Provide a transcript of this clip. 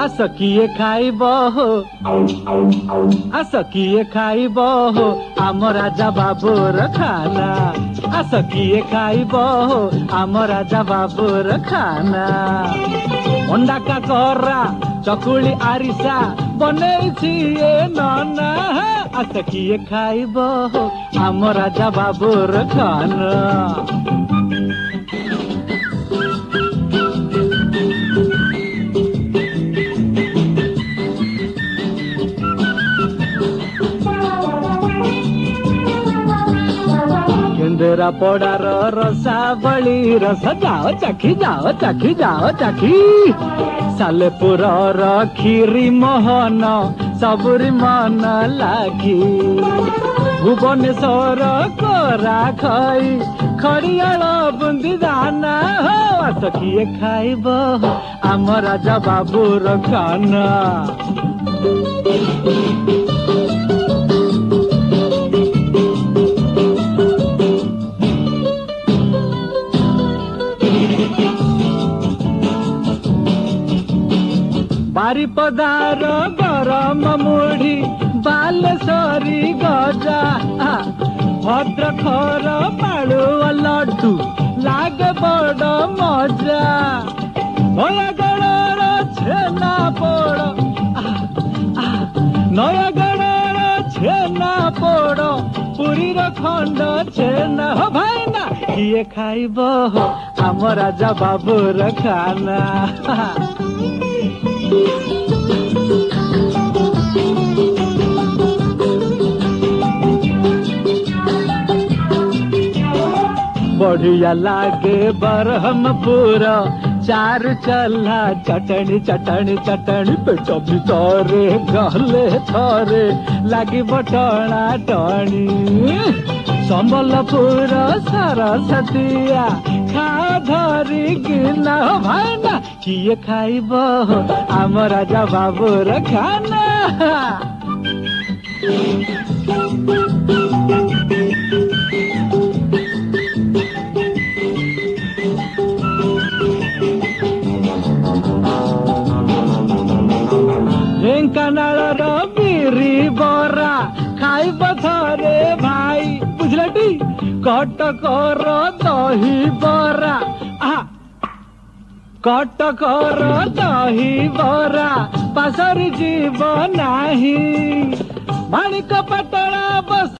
आस किए खाइब हो आस किए खाइब हो आम राजा बाबूर खाना आस किए खाइब हो आम राजा बाबूर खाना अंडा काकरा चकुली आरिसा बनैछि ए नना आस किए खाइब हो आम राजा बाबूर खाना केंद्रा पड़ार रसावली रस जाओ चाखी जाओ चाखी सालेपुर खीरी मोहन सबुरी मन लागी भुवनेश्वर कोरा खई खड़ियाल बुंदी दाना हो आस किए खाइब आम राजा बाबूर खाना बारिपदार गरम मुढ़ी बालेश्वरी गजा भद्रखर पाड़ुआ लड्डू लागे बड़ मजा नयागढ़ छेना पोड़ नयागढ़ छेना पोड़ पुरीर खंड छेना हो भाईना किए खाइब हो आम राजा बाबूर खाना बढ़िया लागे बरहमपुर चार चला चटनी चटनी चटनी पेट भितरे गले थरे लागी बटना टणी संबलपुर सरस्वतिया खा धरी गिना भाईना किए खाइब हो आम राजा बाबूर खाना ढेंकानाल बिरी बरा खाइब थरे भाई बुझलटी कटकर दही बरा कटकर दही बरा पासरी जीव नाही माणिक पटना बस